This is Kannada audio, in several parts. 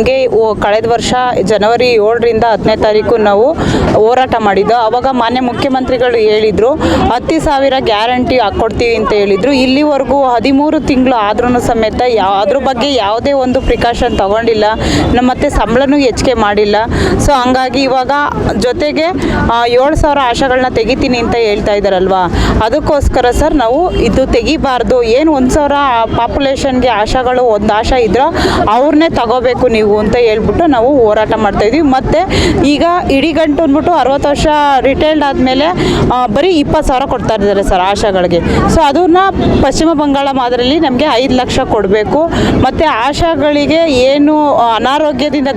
ನಮಗೆ ಕಳೆದ ವರ್ಷ ಜನವರಿ 7ರಿಂದ 10ನೇ ತಾರೀಕು ನಾವು ಹೋರಾಟ ಮಾಡಿದ್ದು. ಆವಾಗ ಮಾನ್ಯ ಮುಖ್ಯಮಂತ್ರಿಗಳು ಹೇಳಿದರು 10,000 ಗ್ಯಾರಂಟಿ ಹಾಕ್ಕೊಡ್ತೀವಿ ಅಂತ ಹೇಳಿದರು. ಇಲ್ಲಿವರೆಗೂ 13 ತಿಂಗಳು ಆದ್ರೂ ಸಮೇತ ಅದ್ರ ಬಗ್ಗೆ ಯಾವುದೇ ಒಂದು ಪ್ರಿಕಾಷನ್ ತಗೊಂಡಿಲ್ಲ. ಮತ್ತು ಸಂಬಳನೂ ಹೆಚ್ಚಿಗೆ ಮಾಡಿಲ್ಲ. ಸೊ ಹಂಗಾಗಿ ಇವಾಗ ಜೊತೆಗೆ 7,000 ಆಶಾಗಳನ್ನ ತೆಗಿತೀನಿ ಅಂತ ಹೇಳ್ತಾ ಇದ್ದಾರಲ್ವಾ, ಅದಕ್ಕೋಸ್ಕರ ಸರ್ ನಾವು ಇದು ತೆಗಿಬಾರ್ದು. ಏನು 1,000 ಪಾಪ್ಯುಲೇಷನ್ಗೆ ಆಶಾಗಳು ಒಂದು ಆಶಾ ಇದ್ರೋ ಅವ್ರನ್ನೇ ತಗೋಬೇಕು ನೀವು ಅಂತ ಹೇಳ್ಬಿಟ್ಟು ನಾವು ಹೋರಾಟ ಮಾಡ್ತಾಯಿದ್ವಿ. ಮತ್ತು ಈಗ ಇಡಿಗಂಟು ಅಂದ್ಬಿಟ್ಟು 60 ವರ್ಷ ರಿಟೈರ್ಡ್ ಆದಮೇಲೆ ಬರೀ 20,000 ಕೊಡ್ತಾ ಇದ್ದಾರೆ ಸರ್ ಆಶಾಗಳಿಗೆ. ಸೊ ಅದನ್ನು ಪಶ್ಚಿಮ ಬಂಗಾಳ ಮಾದರಿಯಲ್ಲಿ ನಮಗೆ 5 ಲಕ್ಷ ಕೊಡಬೇಕು. ಮತ್ತು ಆಶಾಗಳಿಗೆ ಏನು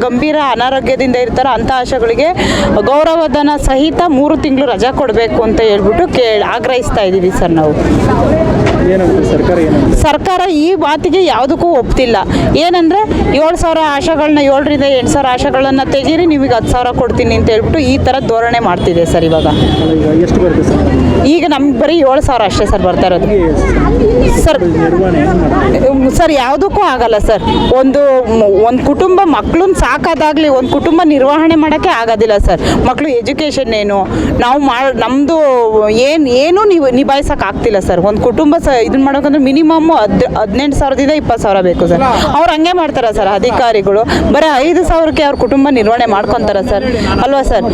ಗಂಭೀರ ಅನಾರೋಗ್ಯದಿಂದ ಇರ್ತಾರೋ ಅಂಥ ಆಶಾಗಳಿಗೆ ಗೌರವಧನ ಸಹಿತ 3 ತಿಂಗಳು ರಜಾ ಕೊಡಬೇಕು ಅಂತ ಹೇಳ್ಬಿಟ್ಟು ಆಗ್ರಹಿಸ್ತಾ ಇದ್ದೀವಿ ಸರ್ ನಾವು. ಸರ್ಕಾರ ಈ ಮಾತಿಗೆ ಯಾವುದಕ್ಕೂ ಒಪ್ತಿಲ್ಲ. ಏನಂದರೆ 7,000 ಆಶಾಗಳನ್ನ 7ರಿಂದ 8,000 ಆಶಾಗಳನ್ನು ತೆಗೀರಿ, ನಿಮಗೆ 10,000 ಕೊಡ್ತೀನಿ ಅಂತ ಹೇಳ್ಬಿಟ್ಟು ಈ ಥರ ಧೋರಣೆ ಮಾಡ್ತಿದೆ ಸರ್. ಇವಾಗ ಈಗ ನಮ್ಗೆ ಬರೀ 7,000 ಅಷ್ಟೇ ಸರ್ ಬರ್ತಾ ಇರೋದು ಸರ್. ಯಾವುದಕ್ಕೂ ಆಗಲ್ಲ ಸರ್. ಒಂದು ಕುಟುಂಬ ಮಕ್ಕಳನ್ನ ಸಾಕೋದಾಗಲಿ ಒಂದು ಕುಟುಂಬ ನಿರ್ವಹಣೆ ಮಾಡೋಕ್ಕೆ ಆಗೋದಿಲ್ಲ ಸರ್. ಮಕ್ಕಳು ಎಜುಕೇಷನ್ ಏನು ನಾವು ನಮ್ಮದು ಏನು ನೀವು ನಿಭಾಯಿಸೋಕೆ ಆಗ್ತಿಲ್ಲ ಸರ್. ಒಂದು ಕುಟುಂಬ ಇದನ್ನ ಮಾಡೋಕಂದ್ರೆ ಮಿನಿಮಮ್ 18,000ದಿಂದ 20,000 ಬೇಕು ಸರ್. ಅವ್ರು ಹಂಗೆ ಮಾಡ್ತಾರೆ ಸರ್ ಅಧಿಕಾರಿಗಳು. ಬರೀ 5,000ಕ್ಕೆ ಅವ್ರ ಕುಟುಂಬ ನಿರ್ವಹಣೆ ಮಾಡ್ಕೊತಾರೆ ಸರ್ ಅಲ್ವಾ ಸರ್.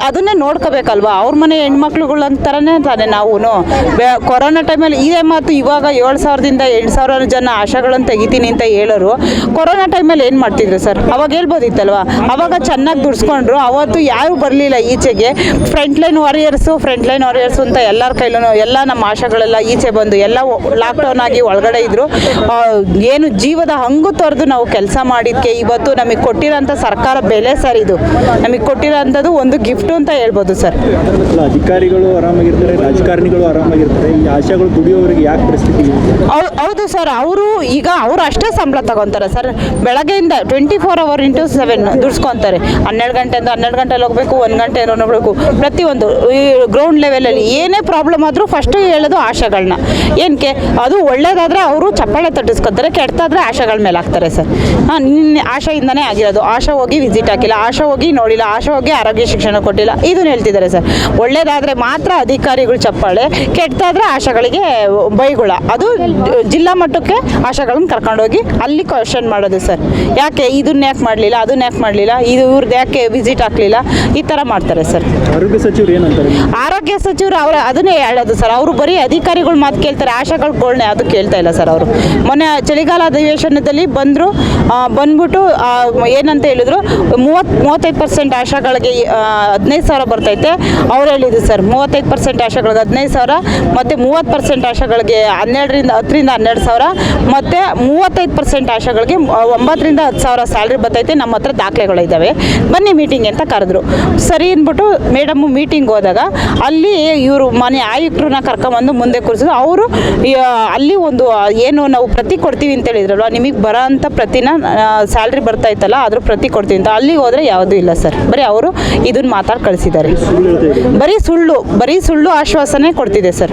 ಅದನ್ನೇ ನೋಡ್ಕೋಬೇಕಲ್ವಾ. ಅವ್ರ ಮನೆ ಹೆಣ್ಮಕ್ಳುಗಳು ಅಂತಾರನೇ ತಾನೆ ನಾವು. ಕೊರೋನಾ ಟೈಮಲ್ಲಿ ಇದೇ ಮಾತು ಇವಾಗ 7,000ದಿಂದ 8,000 ಜನ ಆಶಾಗಳನ್ನು ತೆಗಿತೀನಿ ಅಂತ ಹೇಳೋರು ಕೊರೋನಾ ಟೈಮಲ್ಲಿ ಏನು ಮಾಡ್ತಿದ್ರು ಸರ್? ಅವಾಗ ಹೇಳ್ಬೋದಿತ್ತಲ್ವಾ. ಅವಾಗ ಚೆನ್ನಾಗಿ ದುಡಿಸ್ಕೊಂಡ್ರು. ಅವತ್ತು ಯಾರು ಬರಲಿಲ್ಲ ಈಚೆಗೆ. ಫ್ರಂಟ್ ಲೈನ್ ವಾರಿಯರ್ಸು ಅಂತ ಎಲ್ಲರ ಕೈಲೂ ಎಲ್ಲ ನಮ್ಮ ಆಶಾಗಳೆಲ್ಲ ಈಚೆ ಬಂದು ಎಲ್ಲ ಲಾಕ್ಡೌನ್ ಆಗಿ ಒಳಗಡೆ ಇದ್ದರು. ಏನು ಜೀವದ ಹಂಗು ತೊರೆದು ನಾವು ಕೆಲಸ ಮಾಡಿದ್ದಕ್ಕೆ ಇವತ್ತು ನಮಗೆ ಕೊಟ್ಟಿರೋಂಥ ಸರ್ಕಾರ ಬೆಲೆ ಸರ್. ಇದು ನಮಗೆ ಕೊಟ್ಟಿರೋಂಥದ್ದು ಒಂದು ಗಿಫ್ಟು ಅಂತ ಹೇಳ್ಬೋದು ಸರ್. ಅಧಿಕಾರಿಗಳು ಆರಾಮಾಗಿರ್ತಾರೆ, ರಾಜಕಾರಣಿಗಳು ಆರಾಮಾಗಿರ್ತಾರೆ, ಈ ಆಶಾಗಳು ದುಡಿಯೋರಿಗೆ ಯಾಕೆ ಪರಿಸ್ಥಿತಿ? ಹೌದು ಸರ್. ಅವ್ರು ಅಷ್ಟೇ ಸಂಬಳ ತಗೊತಾರೆ ಸರ್. ಬೆಳಗ್ಗೆಯಿಂದ 24 hours into 7 ದುಡ್ಸ್ಕೊತಾರೆ. 12 ಗಂಟೆಯಿಂದ 12 ಗಂಟೆಲಿ ಹೋಗಬೇಕು, 1 ಗಂಟೆ ಹೋಗಬೇಕು. ಪ್ರತಿಯೊಂದು ಈ ಗ್ರೌಂಡ್ ಲೆವೆಲಲ್ಲಿ ಏನೇ ಪ್ರಾಬ್ಲಮ್ ಆದರೂ ಫಸ್ಟು ಹೇಳೋದು ಆಶಾಗಳನ್ನ. ಏನಕ್ಕೆ ಅದು ಒಳ್ಳೇದಾದರೆ ಅವರು ಚಪ್ಪಾಳೆ ತಟ್ಟಿಸ್ಕೊತಾರೆ, ಕೆಟ್ಟದಾದರೆ ಆಶಾಗಳ ಮೇಲೆ ಹಾಕ್ತಾರೆ ಸರ್. ಆಶಾಯಿಂದನೇ ಆಗಿರೋದು. ಆಶಾ ಹೋಗಿ ವಿಸಿಟ್ ಹಾಕಿಲ್ಲ, ಆಶಾ ಹೋಗಿ ನೋಡಿಲ್ಲ, ಆಶಾ ಹೋಗಿ ಆರೋಗ್ಯ ಶಿಕ್ಷಣ ಕೊಟ್ಟಿಲ್ಲ, ಇದನ್ನು ಹೇಳ್ತಿದ್ದಾರೆ ಸರ್. ಒಳ್ಳೇದಾದರೆ ಮಾತ್ರ ಅಧಿಕಾರಿಗಳು ಚಪ್ಪಾಳೆ, ಕೆಟ್ಟದಾದರೆ ಆಶಾಗಳಿಗೆ ಬೈಗುಳ. ಅದು ಜಿಲ್ಲಾ ಮಟ್ಟಕ್ಕೆ ಆಶಾಗಳನ್ನ ಕರ್ಕೊಂಡೋಗಿ ಅಲ್ಲಿ ಕ್ವಶನ್ ಮಾಡೋದು ಸರ್. ಯಾಕೆ ಇದನ್ನ ಯಾಕೆ ಮಾಡಲಿಲ್ಲ, ಅದನ್ನ ಯಾಕೆ ಮಾಡಲಿಲ್ಲ, ಇವ್ರದ್ದು ಯಾಕೆ ವಿಸಿಟ್ ಹಾಕಲಿಲ್ಲ, ಈ ಥರ ಮಾಡ್ತಾರೆ ಸರ್. ಆರೋಗ್ಯ ಸಚಿವರು ಏನಂತಾರೆ? ಆರೋಗ್ಯ ಸಚಿವರು ಅದನ್ನೇ ಹೇಳೋದು ಸರ್. ಅವರು ಬರೀ ಅಧಿಕಾರಿಗಳು ಮಾತು ಕೇಳ್ತಾರೆ, ಆಶಾಗಳನ್ನ ಅದು ಕೇಳ್ತಾ ಇಲ್ಲ ಸರ್. ಅವರು ಮೊನ್ನೆ ಚಳಿಗಾಲ ಅಧಿವೇಶನದಲ್ಲಿ ಬಂದ್ಬಿಟ್ಟು ಏನಂತ ಹೇಳಿದ್ರು, 35% ಆಶಾಗಳಿಗೆ 15,000 ಬರ್ತೈತೆ. ಅವ್ರು ಹೇಳಿದ್ರು ಸರ್ 35% ಆಶಾಗಳಿಗೆ 15,000 ಮತ್ತು 30% ಆಶಾಗಳಿಗೆ 10ರಿಂದ 12,000 ಮತ್ತು 35% ಆಶಾಗಳಿಗೆ 9ರಿಂದ 10,000 ಸ್ಯಾಲ್ರಿ ಬರ್ತೈತೆ. ನಮ್ಮ ಹತ್ರ ದಾಖಲೆಗಳಿದ್ದಾವೆ, ಬನ್ನಿ ಮೀಟಿಂಗ್ ಅಂತ ಕರೆದ್ರು. ಸರಿ ಅಂದ್ಬಿಟ್ಟು ಮೇಡಮ್ಮು ಮೀಟಿಂಗ್ ಹೋದಾಗ ಅಲ್ಲಿ ಇವರು ಮನೆ ಆಯುಕ್ತರನ್ನ ಕರ್ಕೊಂಬಂದು ಮುಂದೆ ಕೂರಿಸಿದ್ರು. ಅವರು ಅಲ್ಲಿ ಒಂದು ಏನು ನಾವು ಪ್ರತಿ ಕೊಡ್ತೀವಿ ಅಂತ ಹೇಳಿದ್ರಲ್ವ, ನಿಮಗೆ ಬರೋ ಅಂಥ ಪ್ರತಿನ ಸ್ಯಾಲ್ರಿ ಬರ್ತಾಯಿತ್ತಲ್ಲ ಅದ್ರ ಪ್ರತಿ ಕೊಡ್ತೀವಿ ಅಂತ. ಅಲ್ಲಿಗೆ ಹೋದರೆ ಯಾವುದೂ ಇಲ್ಲ ಸರ್. ಬರೀ ಅವರು ಇದನ್ನು ಮಾತಾಡಿ ಕಳಿಸಿದ್ದಾರೆ. ಬರೀ ಸುಳ್ಳು ಆಶ್ವಾಸನೆ ಕೊಡ್ತಿದೆ ಸರ್.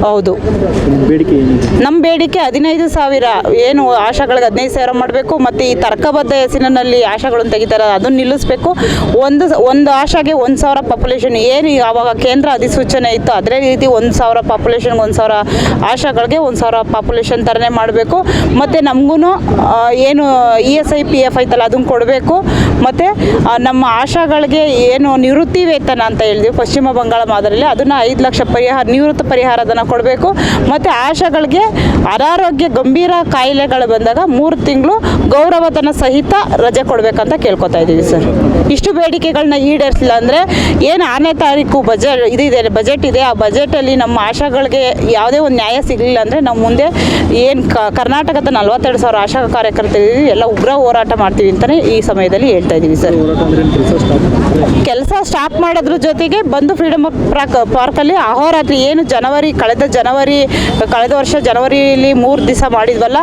ಹೌದು. ನಮ್ಮ ಬೇಡಿಕೆ 15,000 ಏನು ಆಶಾಗಳಿಗೆ 15,000 ಮಾಡಬೇಕು. ಮತ್ತು ಈ ತರ್ಕಬದ್ಧ ಹೆಸರಿನಲ್ಲಿ ಆಶಾಗಳನ್ನು ತೆಗಿತಾರೆ ಅದನ್ನು ನಿಲ್ಲಿಸಬೇಕು. ಒಂದು ಆಶಾಗೆ 1,000 ಪಾಪ್ಯುಲೇಷನ್ ಏನು ಆವಾಗ ಕೇಂದ್ರ ಅಧಿಸೂಚನೆ ಇತ್ತು ಅದೇ ರೀತಿ 1,000 ಪಾಪ್ಯುಲೇಷನ್ಗೆ 1,000 ಆಶಾಗಳಿಗೆ 1,000 ಪಾಪ್ಯುಲೇಷನ್ ಥರನೇ ಮಾಡಬೇಕು. ಮತ್ತು ನಮಗೂ ಏನು ESI PF ಐತಲ್ಲ ಅದನ್ನು ಕೊಡಬೇಕು. ಮತ್ತು ನಮ್ಮ ಆಶಾಗಳಿಗೆ ಏನು ನಿವೃತ್ತಿ ವೇತನ ಅಂತ ಹೇಳಿದ್ವಿ ಪಶ್ಚಿಮ ಬಂಗಾಳ ಮಾದರಿಯಲ್ಲಿ, ಅದನ್ನು 5 ಲಕ್ಷ ನಿವೃತ್ತ ಪರಿಹಾರಧನ ಕೊಡಬೇಕು. ಮತ್ತು ಆಶಾಗಳಿಗೆ ಅನಾರೋಗ್ಯ ಗಂಭೀರ ಕಾಯಿಲೆಗಳು ಬಂದಾಗ 3 ತಿಂಗಳು ಗೌರವಧನ ಸಹಿತ ರಜೆ ಕೊಡಬೇಕಂತ ಕೇಳ್ಕೊತಾ ಇದ್ದೀವಿ ಸರ್. ಇಷ್ಟು ಬೇಡಿಕೆಗಳನ್ನ ಈಡೇರಿಸಿಲ್ಲ ಅಂದರೆ ಏನು 6ನೇ ತಾರೀಕು ಬಜೆಟ್ ಇದೆ, ಆ ಬಜೆಟಲ್ಲಿ ನಮ್ಮ ಆಶಾಗಳಿಗೆ ಯಾವುದೇ ಒಂದು ನ್ಯಾಯ ಸಿಗಲಿಲ್ಲ ಅಂದರೆ ನಾವು ಮುಂದೆ ಏನು ಕರ್ನಾಟಕದ 42,000 ಆಶಾ ಕಾರ್ಯಕರ್ತರಿದ್ದೀವಿ, ಎಲ್ಲ ಉಗ್ರ ಹೋರಾಟ ಮಾಡ್ತೀವಿ ಅಂತಲೇ ಈ ಸಮಯದಲ್ಲಿ ಹೇಳ್ತಾ ಇದ್ದೀವಿ ಸರ್. ಕೆಲಸ ಸ್ಟಾಪ್ ಮಾಡೋದ್ರ ಜೊತೆಗೆ ಬಂದು ಫ್ರೀಡಮ್ ಪಾರ್ಕಲ್ಲಿ ಅಹೋರಾತ್ರಿ ಏನು ಕಳೆದ ವರ್ಷ ಜನವರಿಯಲ್ಲಿ 3 ದಿವಸ ಮಾಡಿದ್ವಲ್ಲ,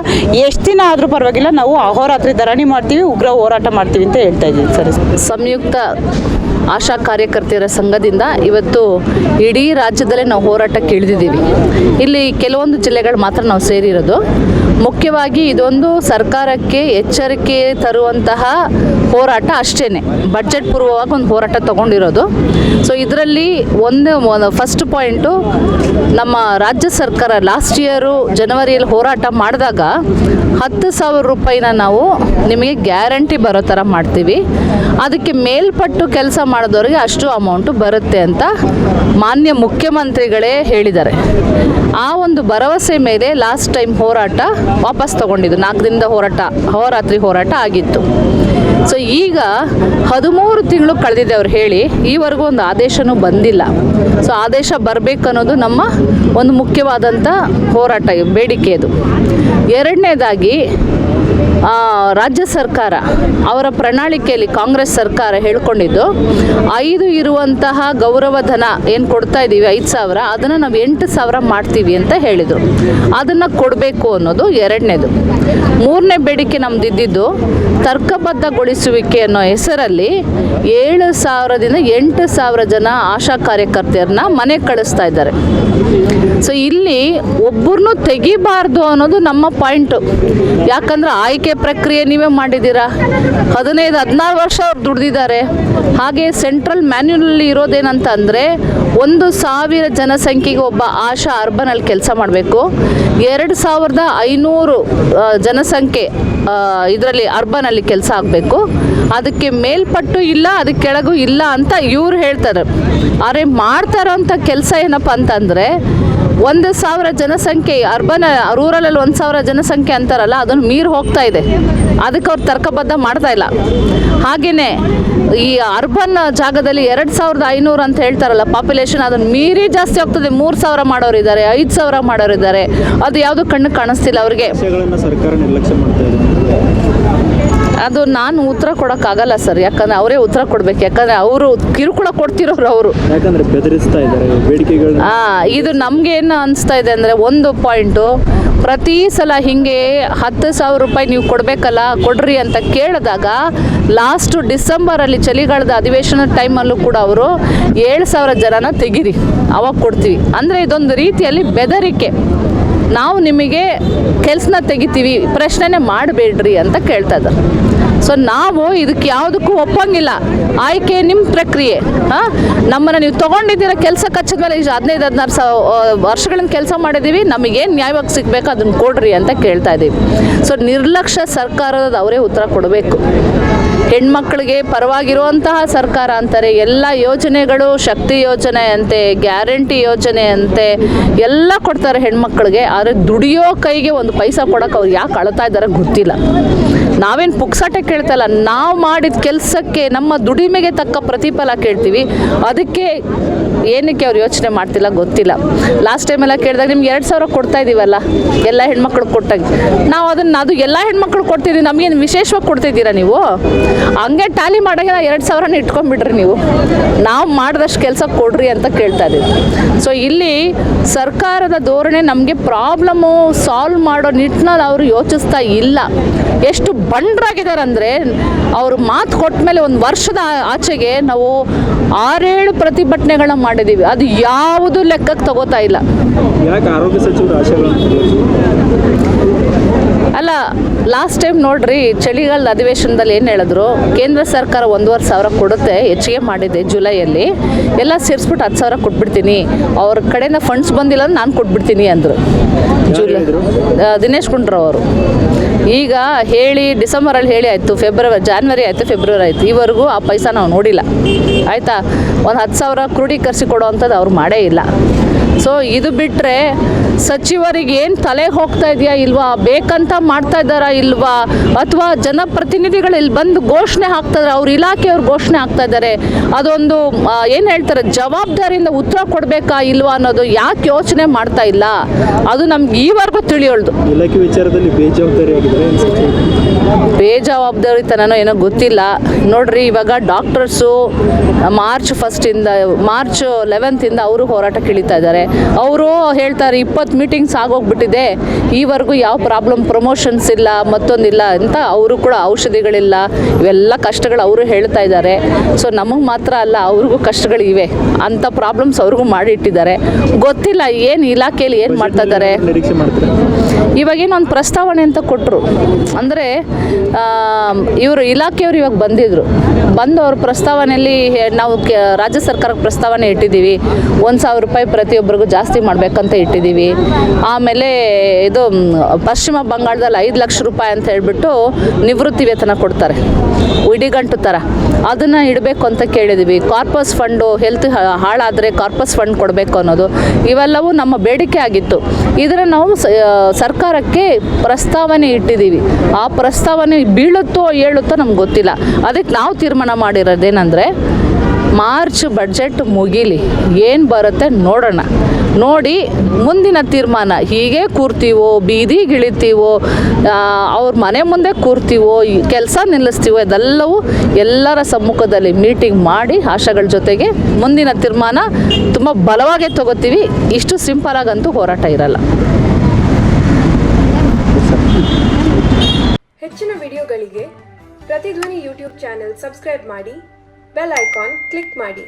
ಎಷ್ಟು ದಿನ ಆದರೂ ಪರವಾಗಿಲ್ಲ ನಾವು ಅಹೋರಾತ್ರಿ ಧರಣಿ ಮಾಡ್ತೀವಿ, ಉಗ್ರ ಹೋರಾಟ ಮಾಡ್ತೀವಿ ಅಂತ ಹೇಳ್ತಾ ಇದ್ದೀವಿ ಸರ್. ಸಂಯುಕ್ತ ಆಶಾ ಕಾರ್ಯಕರ್ತೆಯರ ಸಂಘದಿಂದ ಇವತ್ತು ಇಡೀ ರಾಜ್ಯದಲ್ಲೇ ನಾವು ಹೋರಾಟಕ್ಕೆ ಇಳಿದಿದ್ದೀವಿ. ಇಲ್ಲಿ ಕೆಲವೊಂದು ಜಿಲ್ಲೆಗಳು ಮಾತ್ರ ನಾವು ಸೇರಿರೋದು. ಮುಖ್ಯವಾಗಿ ಇದೊಂದು ಸರ್ಕಾರಕ್ಕೆ ಎಚ್ಚರಿಕೆ ತರುವಂತಹ ಹೋರಾಟ ಅಷ್ಟೇ. ಬಜೆಟ್ ಪೂರ್ವವಾಗಿ ಒಂದು ಹೋರಾಟ ತಗೊಂಡಿರೋದು. ಸೊ ಇದರಲ್ಲಿ ಒಂದು ಫಸ್ಟ್ ಪಾಯಿಂಟು, ನಮ್ಮ ರಾಜ್ಯ ಸರ್ಕಾರ ಲಾಸ್ಟ್ ಇಯರು ಜನವರಿಯಲ್ಲಿ ಹೋರಾಟ ಮಾಡಿದಾಗ 10,000 ರೂಪಾಯಿನ ನಾವು ನಿಮಗೆ ಗ್ಯಾರಂಟಿ ಬರೋ ಥರ ಮಾಡ್ತೀವಿ, ಅದಕ್ಕೆ ಮೇಲ್ಪಟ್ಟು ಕೆಲಸ ಮಾಡಿದವ್ರಿಗೆ ಅಷ್ಟು ಅಮೌಂಟು ಬರುತ್ತೆ ಅಂತ ಮಾನ್ಯ ಮುಖ್ಯಮಂತ್ರಿಗಳೇ ಹೇಳಿದ್ದಾರೆ. ಆ ಒಂದು ಭರವಸೆ ಮೇಲೆ ಲಾಸ್ಟ್ ಟೈಮ್ ಹೋರಾಟ ವಾಪಸ್ ತಗೊಂಡಿದ್ದು, 4 ದಿನದ ಹೋರಾತ್ರಿ ಹೋರಾಟ ಆಗಿತ್ತು. ಸೊ ಈಗ 13 ತಿಂಗಳು ಕಳೆದಿದೆ ಅವ್ರು ಹೇಳಿ, ಈವರೆಗೂ ಒಂದು ಆದೇಶನೂ ಬಂದಿಲ್ಲ. ಸೊ ಆದೇಶ ಬರಬೇಕನ್ನೋದು ನಮ್ಮ ಒಂದು ಮುಖ್ಯವಾದಂಥ ಹೋರಾಟ, ಬೇಡಿಕೆ ಅದು. ಎರಡನೇದಾಗಿ ರಾಜ್ಯ ಸರ್ಕಾರ ಅವರ ಪ್ರಣಾಳಿಕೆಯಲ್ಲಿ ಕಾಂಗ್ರೆಸ್ ಸರ್ಕಾರ ಹೇಳ್ಕೊಂಡಿದ್ದು 5 ಇರುವಂತಹ ಗೌರವಧನ ಏನು ಕೊಡ್ತಾ ಇದ್ದೀವಿ 5,000, ಅದನ್ನು ನಾವು 8,000 ಮಾಡ್ತೀವಿ ಅಂತ ಹೇಳಿದರು. ಅದನ್ನು ಕೊಡಬೇಕು ಅನ್ನೋದು ಎರಡನೇದು. ಮೂರನೇ ಬೇಡಿಕೆ ನಮ್ದು ಇದ್ದಿದ್ದು ತರ್ಕಬದ್ಧಗೊಳಿಸುವಿಕೆ ಅನ್ನೋ ಹೆಸರಲ್ಲಿ 7,000ದಿಂದ 8,000 ಜನ ಆಶಾ ಕಾರ್ಯಕರ್ತೆಯರನ್ನ ಮನೆಗೆ ಕಳಿಸ್ತಾ ಇದ್ದಾರೆ. ಸೊ ಇಲ್ಲಿ ಒಬ್ಬರನ್ನೂ ತೆಗಿಬಾರ್ದು ಅನ್ನೋದು ನಮ್ಮ ಪಾಯಿಂಟು. ಯಾಕಂದ್ರೆ ಆಯ್ಕೆ ಪ್ರಕ್ರಿಯೆ ನೀವೇ ಮಾಡಿದ್ದೀರಾ, 15-16 ವರ್ಷ ಅವ್ರು ದುಡ್ದಿದ್ದಾರೆ. ಹಾಗೆ ಸೆಂಟ್ರಲ್ ಮ್ಯಾನ್ಯುನಲ್ಲಿ ಇರೋದೇನಂತ ಅಂದರೆ 1,000 ಜನಸಂಖ್ಯೆಗೆ ಒಬ್ಬ ಆಶಾ ಅರ್ಬನಲ್ಲಿ ಕೆಲಸ ಮಾಡಬೇಕು, 2,500 ಜನಸಂಖ್ಯೆ ಇದರಲ್ಲಿ ಅರ್ಬನಲ್ಲಿ ಕೆಲಸ ಆಗಬೇಕು, ಅದಕ್ಕೆ ಮೇಲ್ಪಟ್ಟು ಇಲ್ಲ ಅದಕ್ಕೆ ಕೆಳಗೂ ಇಲ್ಲ ಅಂತ ಇವ್ರು ಹೇಳ್ತಾರೆ. ಆದರೆ ಮಾಡ್ತಾರೋಂಥ ಕೆಲಸ ಏನಪ್ಪ ಅಂತಂದರೆ 1,000 ಜನಸಂಖ್ಯೆ ಅರ್ಬನ್, ರೂರಲಲ್ಲಿ 1,000 ಜನಸಂಖ್ಯೆ ಅಂತಾರಲ್ಲ, ಅದನ್ನು ಮೀರಿ ಹೋಗ್ತಾ ಇದೆ. ಅದಕ್ಕೆ ಅವ್ರು ತರ್ಕಬದ್ಧ ಮಾಡ್ತಾ ಇಲ್ಲ. ಹಾಗೆಯೇ ಈ ಅರ್ಬನ್ ಜಾಗದಲ್ಲಿ 2,500 ಅಂತ ಹೇಳ್ತಾರಲ್ಲ ಪಾಪ್ಯುಲೇಷನ್, ಅದನ್ನು ಮೀರಿ ಜಾಸ್ತಿ ಹೋಗ್ತದೆ. 3,000 ಮಾಡೋರಿದ್ದಾರೆ, 5,000 ಮಾಡೋರಿದ್ದಾರೆ. ಅದು ಯಾವುದು ಕಣ್ಣಿಗೆ ಕಾಣಿಸ್ತಿಲ್ಲ ಅವ್ರಿಗೆ. ಸರ್ಕಾರ ನಿರ್ಲಕ್ಷ್ಯ ಮಾಡ್ತಾ ಇದೆ. ಅದು ನಾನು ಉತ್ತರ ಕೊಡೋಕ್ಕಾಗಲ್ಲ ಸರ್, ಯಾಕಂದರೆ ಅವರೇ ಉತ್ತರ ಕೊಡಬೇಕು. ಯಾಕಂದರೆ ಅವರು ಕಿರುಕುಳ ಕೊಡ್ತಿರೋರು ಅವರು, ಯಾಕಂದರೆ ಬೆದರಿಸ್ತಾ ಇದ್ದಾರೆ ಬೇಡಿಕೆಗಳು. ಇದು ನಮಗೇನು ಅನಿಸ್ತಾ ಇದೆ ಅಂದರೆ, ಒಂದು ಪಾಯಿಂಟು, ಪ್ರತಿ ಸಲ ಹೀಗೆ 10,000 ರೂಪಾಯಿ ನೀವು ಕೊಡಬೇಕಲ್ಲ, ಕೊಡ್ರಿ ಅಂತ ಕೇಳಿದಾಗ ಲಾಸ್ಟು ಡಿಸೆಂಬರಲ್ಲಿ ಚಳಿಗಾಲದ ಅಧಿವೇಶನ ಟೈಮಲ್ಲೂ ಕೂಡ ಅವರು 7,000 ಜನನ ತೆಗೀರಿ, ಅವಾಗ ಕೊಡ್ತೀವಿ ಅಂದರೆ ಇದೊಂದು ರೀತಿಯಲ್ಲಿ ಬೆದರಿಕೆ. ನಾವು ನಿಮಗೆ ಕೆಲಸನ ತೆಗಿತೀವಿ, ಪ್ರಶ್ನೆನೇ ಮಾಡಬೇಡ್ರಿ ಅಂತ ಕೇಳ್ತಾ ಇದ್ದಾರೆ. ಸೊ ನಾವು ಇದಕ್ಕೆ ಯಾವುದಕ್ಕೂ ಒಪ್ಪಂಗಿಲ್ಲ. ಆಯ್ಕೆ ನಿಮ್ಮ ಪ್ರಕ್ರಿಯೆ. ನಮ್ಮನ್ನು ನೀವು ತೊಗೊಂಡಿದ್ದೀರ ಕೆಲಸಕ್ಕೆ ಹಚ್ಚಿದ ಮೇಲೆ 15-16 ವರ್ಷಗಳಿಂದ ಕೆಲಸ ಮಾಡಿದ್ದೀವಿ, ನಮಗೇನು ನ್ಯಾಯವಾಗಿ ಸಿಗಬೇಕು ಅದನ್ನು ಕೊಡ್ರಿ ಅಂತ ಕೇಳ್ತಾ ಇದ್ದೀವಿ. ಸೊ ನಿರ್ಲಕ್ಷ್ಯ ಸರ್ಕಾರದ ಅವರೇ ಉತ್ತರ ಕೊಡಬೇಕು. ಹೆಣ್ಮಕ್ಳಿಗೆ ಪರವಾಗಿರುವಂತಹ ಸರ್ಕಾರ ಅಂತಾರೆ, ಎಲ್ಲ ಯೋಜನೆಗಳು ಶಕ್ತಿ ಯೋಜನೆ ಅಂತೆ, ಗ್ಯಾರಂಟಿ ಯೋಜನೆ ಅಂತೆ ಎಲ್ಲ ಕೊಡ್ತಾರೆ ಹೆಣ್ಮಕ್ಳಿಗೆ. ಆದರೆ ದುಡಿಯೋ ಕೈಗೆ ಒಂದು ಪೈಸಾ ಕೊಡೋಕೆ ಅವ್ರು ಯಾಕೆ ಅಳ್ತಾ ಇದ್ದಾರೆ ಗೊತ್ತಿಲ್ಲ. ನಾವೇನು ಪುಕ್ಸಾಟೆ ಕೇಳ್ತಾ ಇಲ್ಲ, ನಾವು ಮಾಡಿದ ಕೆಲಸಕ್ಕೆ ನಮ್ಮ ದುಡಿಮೆಗೆ ತಕ್ಕ ಪ್ರತಿಫಲ ಕೇಳ್ತೀವಿ. ಅದಕ್ಕೆ ಏನಕ್ಕೆ ಅವ್ರು ಯೋಚನೆ ಮಾಡ್ತಿಲ್ಲ ಗೊತ್ತಿಲ್ಲ. ಲಾಸ್ಟ್ ಟೈಮೆಲ್ಲ ಕೇಳಿದಾಗ ನಿಮ್ಗೆ 2,000 ಕೊಡ್ತಾ ಇದ್ದೀವಲ್ಲ ಎಲ್ಲ ಹೆಣ್ಮಕ್ಳು ಕೊಟ್ಟಾಗ, ನಾವು ಅದು ಎಲ್ಲ ಹೆಣ್ಮಕ್ಳು ಕೊಡ್ತಿದ್ದೀವಿ, ನಮಗೇನು ವಿಶೇಷವಾಗಿ ಕೊಡ್ತಿದ್ದೀರಾ ನೀವು? ಹಂಗೆ ಟ್ಯಾಲಿ ಮಾಡೋಕೆ 2,000 ಇಟ್ಕೊಂಡ್ಬಿಡ್ರಿ ನೀವು, ನಾವು ಮಾಡಿದಷ್ಟು ಕೆಲಸ ಕೊಡ್ರಿ ಅಂತ ಕೇಳ್ತಾ ಇದ್ದೀವಿ. ಸೊ ಇಲ್ಲಿ ಸರ್ಕಾರದ ಧೋರಣೆ ನಮಗೆ ಪ್ರಾಬ್ಲಮ್ಮು ಸಾಲ್ವ್ ಮಾಡೋ ನಿಟ್ಟಿನಲ್ಲಿ ಅವರು ಯೋಚಿಸ್ತಾ ಇಲ್ಲ. ಎಷ್ಟು ಬಂಡ್ರಾಗಿದ್ದಾರೆ ಅಂದರೆ, ಅವರು ಮಾತು ಕೊಟ್ಟ ಮೇಲೆ 1 ವರ್ಷದ ಆಚೆಗೆ ನಾವು 6-7 ಪ್ರತಿಭಟನೆಗಳನ್ನ ಮಾಡಿದ್ದೀವಿ, ಅದು ಯಾವುದು ಲೆಕ್ಕಕ್ಕೆ ತಗೋತಾ ಇಲ್ಲ. ಯಾಕೆ ಆರೋಗ್ಯ ಸಚಿವರು ಆಶೆಗಳನ್ನು ಅಲ್ಲ, ಲಾಸ್ಟ್ ಟೈಮ್ ನೋಡ್ರಿ ಚಳಿಗಾಲದ ಅಧಿವೇಶನದಲ್ಲಿ ಏನು ಹೇಳಿದ್ರು, ಕೇಂದ್ರ ಸರ್ಕಾರ 1,500 ಕೊಡುತ್ತೆ, ಹೆಚ್ಚಿಗೆ ಮಾಡಿದೆ ಜುಲೈಯಲ್ಲಿ, ಎಲ್ಲ ಸೇರಿಸ್ಬಿಟ್ಟು 10,000 ಕೊಟ್ಬಿಡ್ತೀನಿ, ಅವ್ರ ಕಡೆಯಿಂದ ಫಂಡ್ಸ್ ಬಂದಿಲ್ಲ ಅಂದ್ರೆ ನಾನು ಕೊಟ್ಬಿಡ್ತೀನಿ ಅಂದರು. ದಿನೇಶ್ ಗುಂಡ್ರಾವ್ ಅವರು ಈಗ ಹೇಳಿ ಡಿಸೆಂಬರಲ್ಲಿ ಹೇಳಿ ಆಯಿತು, ಜಾನ್ವರಿ ಆಯಿತು, ಫೆಬ್ರವರಿ ಆಯಿತು, ಈವರೆಗೂ ಆ ಪೈಸಾ ನಾವು ನೋಡಿಲ್ಲ. ಆಯಿತಾ, ಒಂದು 10,000 ಕ್ರೋಢೀಕರಿಸಿ ಕೊಡೋ ಅಂಥದ್ದು ಅವ್ರು ಮಾಡೇ ಇಲ್ಲ. ಸೊ ಇದು ಬಿಟ್ಟರೆ ಸಚಿವರಿಗೆ ಏನು ತಲೆ ಹೋಗ್ತಾ ಇದೆಯಾ ಇಲ್ವಾ, ಬೇಕಂತ ಮಾಡ್ತಾ ಇದ್ದಾರಾ ಇಲ್ವಾ, ಅಥವಾ ಜನಪ್ರತಿನಿಧಿಗಳು ಇಲ್ಲಿ ಬಂದು ಘೋಷಣೆ ಹಾಕ್ತಾರೆ, ಅವ್ರ ಇಲಾಖೆಯವ್ರು ಘೋಷಣೆ ಆಗ್ತಾ ಇದ್ದಾರೆ, ಅದೊಂದು ಏನು ಹೇಳ್ತಾರೆ ಜವಾಬ್ದಾರಿಯಿಂದ ಉತ್ತರ ಕೊಡಬೇಕಾ ಇಲ್ವಾ ಅನ್ನೋದು ಯಾಕೆ ಯೋಚನೆ ಮಾಡ್ತಾ ಇಲ್ಲ, ಅದು ನಮ್ಗೆ ಈವರೆಗೂ ತಿಳಿಯೋಳ್ದು. ಇಲಾಖೆ ವಿಚಾರದಲ್ಲಿ ಬೇಜವಾಬ್ದಾರಿತನೋ ಏನೋ ಗೊತ್ತಿಲ್ಲ. ನೋಡ್ರಿ, ಇವಾಗ ಡಾಕ್ಟರ್ಸು ಮಾರ್ಚ್ 11 ಅವರು ಹೋರಾಟಕ್ಕೆ ಇಳಿತಾ ಇದ್ದಾರೆ. ಅವರು ಹೇಳ್ತಾರೆ 20 ಮೀಟಿಂಗ್ಸ್ ಆಗೋಗ್ಬಿಟ್ಟಿದೆ, ಈವರೆಗೂ ಯಾವ ಪ್ರಮೋಷನ್ಸ್ ಇಲ್ಲ, ಮತ್ತೊಂದಿಲ್ಲ ಅಂತ ಅವರು ಕೂಡ ಔಷಧಿಗಳಿಲ್ಲ, ಇವೆಲ್ಲ ಕಷ್ಟಗಳು ಅವರು ಹೇಳ್ತಾ ಇದ್ದಾರೆ. ಸೊ ನಮಗೆ ಮಾತ್ರ ಅಲ್ಲ, ಅವ್ರಿಗೂ ಕಷ್ಟಗಳು ಇವೆ, ಅಂಥ ಪ್ರಾಬ್ಲಮ್ಸ್ ಅವ್ರಿಗೂ ಮಾಡಿ ಇಟ್ಟಿದ್ದಾರೆ. ಗೊತ್ತಿಲ್ಲ ಏನು ಇಲಾಖೆಯಲ್ಲಿ ಏನು ಮಾಡ್ತಾ ಇದ್ದಾರೆ. ಇವಾಗೇನು ಒಂದು ಪ್ರಸ್ತಾವನೆ ಅಂತ ಕೊಟ್ಟರು. ಅಂದರೆ ಇವರು ಇಲಾಖೆಯವರು ಇವಾಗ ಬಂದಿದ್ದರು. ಬಂದು ಅವ್ರ ಪ್ರಸ್ತಾವನೆಯಲ್ಲಿ ನಾವು ರಾಜ್ಯ ಸರ್ಕಾರಕ್ಕೆ ಪ್ರಸ್ತಾವನೆ ಇಟ್ಟಿದ್ದೀವಿ, 1,000 ರೂಪಾಯಿ ಪ್ರತಿಯೊಬ್ಬರಿಗೂ ಜಾಸ್ತಿ ಮಾಡಬೇಕಂತ ಇಟ್ಟಿದ್ದೀವಿ. ಆಮೇಲೆ ಇದು ಪಶ್ಚಿಮ ಬಂಗಾಳದಲ್ಲಿ 5 ಲಕ್ಷ ರೂಪಾಯಿ ಅಂತ ಹೇಳ್ಬಿಟ್ಟು ನಿವೃತ್ತಿ ವೇತನ ಕೊಡ್ತಾರೆ, ಇಡಿಗಂಟು ಥರ, ಅದನ್ನು ಇಡಬೇಕು ಅಂತ ಕೇಳಿದ್ದೀವಿ. ಕಾರ್ಪಸ್ ಫಂಡು, ಹೆಲ್ತ್ ಹಾಳಾದರೆ ಕಾರ್ಪಸ್ ಫಂಡ್ ಕೊಡಬೇಕು ಅನ್ನೋದು, ಇವೆಲ್ಲವೂ ನಮ್ಮ ಬೇಡಿಕೆ ಆಗಿತ್ತು. ಇದನ್ನು ನಾವು ಸರ್ಕಾರಕ್ಕೆ ಪ್ರಸ್ತಾವನೆ ಇಟ್ಟಿದ್ದೀವಿ. ಆ ಪ್ರಸ್ತಾವನೆ ಬೀಳುತ್ತೋ ಏಳುತ್ತೋ ನಮ್ಗೆ ಗೊತ್ತಿಲ್ಲ. ಅದಕ್ಕೆ ನಾವು ತೀರ್ಮಾನ ಮಾಡಿರೋದೇನೆಂದರೆ, ಮಾರ್ಚ್ ಬಡ್ಜೆಟ್ ಮುಗೀಲಿ, ಏನು ಬರುತ್ತೆ ನೋಡೋಣ, ನೋಡಿ ಮುಂದಿನ ತೀರ್ಮಾನ. ಹೀಗೆ ಕೂರ್ತೀವೋ, ಬೀದಿಗಿಳಿತೀವೋ, ಅವ್ರ ಮನೆ ಮುಂದೆ ಕೂರ್ತೀವೋ, ಕೆಲಸ ನಿಲ್ಲಿಸ್ತೀವೋ, ಇದೆಲ್ಲವೂ ಎಲ್ಲರ ಸಮ್ಮುಖದಲ್ಲಿ ಮೀಟಿಂಗ್ ಮಾಡಿ ಆಶಾಗಳ ಜೊತೆಗೆ ಮುಂದಿನ ತೀರ್ಮಾನ ತುಂಬ ಬಲವಾಗೇ ತಗೋತೀವಿ. ಇಷ್ಟು ಸಿಂಪಲಾಗಂತೂ ಹೋರಾಟ ಇರಲ್ಲ. ಹೆಚ್ಚಿನ ವಿಡಿಯೋಗಳಿಗೆ ಪ್ರತಿಧ್ವನಿ ಯೂಟ್ಯೂಬ್ ಚಾನೆಲ್ ಸಬ್ಸ್ಕ್ರೈಬ್ ಮಾಡಿ, ಬೆಲ್ ಐಕಾನ್ ಕ್ಲಿಕ್ ಮಾಡಿ.